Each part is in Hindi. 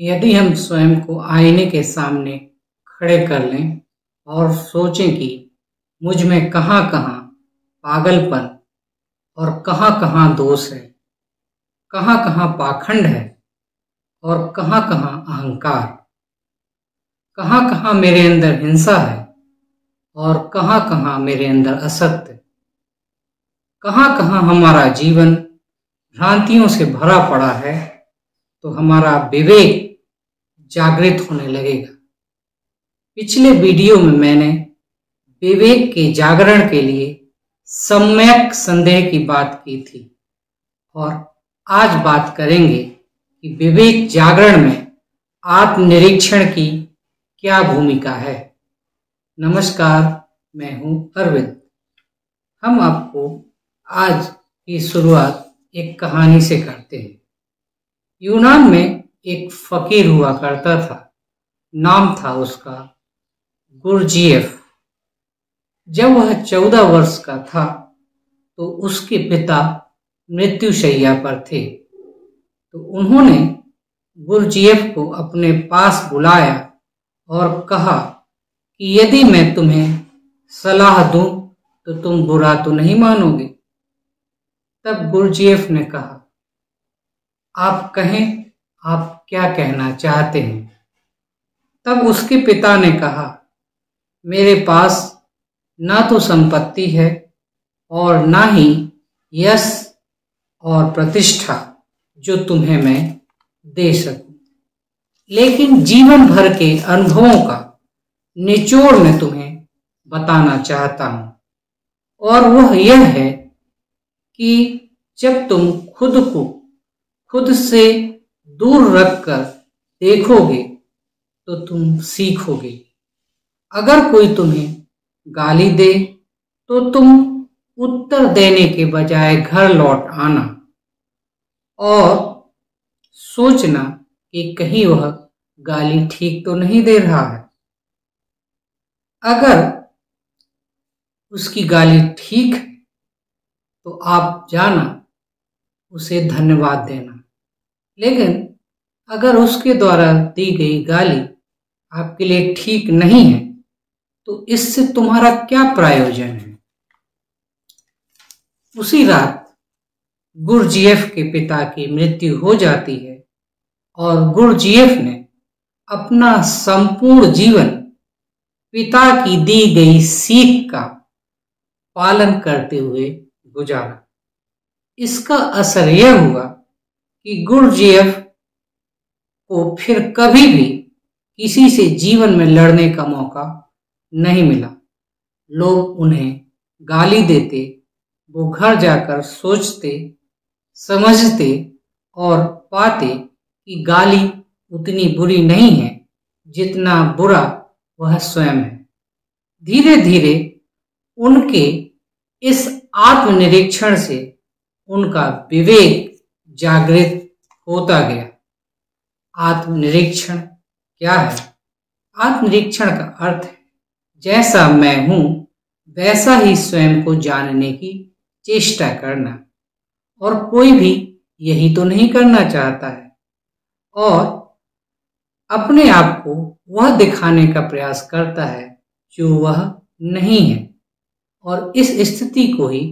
यदि हम स्वयं को आईने के सामने खड़े कर लें और सोचें कि मुझ में कहाँ-कहाँ पागलपन और कहाँ-कहाँ दोष है, कहाँ-कहाँ पाखंड है और कहाँ-कहाँ अहंकार, कहाँ-कहाँ मेरे अंदर हिंसा है और कहाँ-कहाँ मेरे अंदर असत्य, कहाँ-कहाँ हमारा जीवन भ्रांतियों से भरा पड़ा है, तो हमारा विवेक जागृत होने लगेगा। पिछले वीडियो में मैंने विवेक के जागरण के लिए सम्यक संदेह की बात की थी और आज बात करेंगे कि विवेक जागरण में आत्मनिरीक्षण की क्या भूमिका है। नमस्कार, मैं हूं अरविंद। हम आपको आज की शुरुआत एक कहानी से करते हैं। यूनान में एक फकीर हुआ करता था, नाम था उसका गुरजीएफ। जब वह 14 वर्ष का था तो उसके पिता मृत्युशैया पर थे, तो उन्होंने गुरजीएफ को अपने पास बुलाया और कहा कि यदि मैं तुम्हें सलाह दूं तो तुम बुरा तो नहीं मानोगे। तब गुरजीएफ ने कहा, आप कहें, आप क्या कहना चाहते हैं। तब उसके पिता ने कहा, मेरे पास ना तो संपत्ति है और ना ही यश और प्रतिष्ठा जो तुम्हें मैं दे सकूं, लेकिन जीवन भर के अनुभवों का निचोड़ मैं तुम्हें बताना चाहता हूं। और वह यह है कि जब तुम खुद को खुद से दूर रखकर देखोगे तो तुम सीखोगे। अगर कोई तुम्हें गाली दे तो तुम उत्तर देने के बजाय घर लौट आना और सोचना कि कहीं वह गाली ठीक तो नहीं दे रहा है। अगर उसकी गाली ठीक है तो आप जाना उसे धन्यवाद देना, लेकिन अगर उसके द्वारा दी गई गाली आपके लिए ठीक नहीं है तो इससे तुम्हारा क्या प्रयोजन है। उसी रात गुरजीएफ के पिता की मृत्यु हो जाती है और गुरजीएफ ने अपना संपूर्ण जीवन पिता की दी गई सीख का पालन करते हुए गुजारा। इसका असर यह हुआ कि गुरजीएफ को फिर कभी भी किसी से जीवन में लड़ने का मौका नहीं मिला। लोग उन्हें गाली देते, वो घर जाकर सोचते, समझते और पाते कि गाली उतनी बुरी नहीं है जितना बुरा वह स्वयं है। धीरे धीरे उनके इस आत्मनिरीक्षण से उनका विवेक जागृत होता गया। आत्मनिरीक्षण क्या है? आत्मनिरीक्षण का अर्थ है जैसा मैं हूं वैसा ही स्वयं को जानने की चेष्टा करना, और कोई भी यही तो नहीं करना चाहता है और अपने आप को वह दिखाने का प्रयास करता है जो वह नहीं है, और इस स्थिति को ही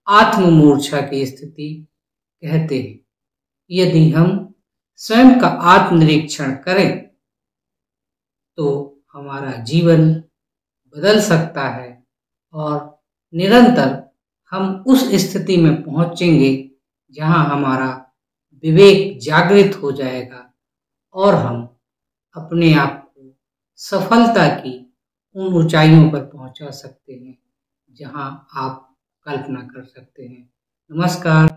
आत्ममूर्छा की स्थिति कहते हैं। यदि हम स्वयं का आत्मनिरीक्षण करें तो हमारा जीवन बदल सकता है और निरंतर हम उस स्थिति में पहुंचेंगे जहां हमारा विवेक जागृत हो जाएगा और हम अपने आप को सफलता की उन ऊंचाइयों पर पहुंचा सकते हैं जहां आप कल्पना कर सकते हैं। नमस्कार।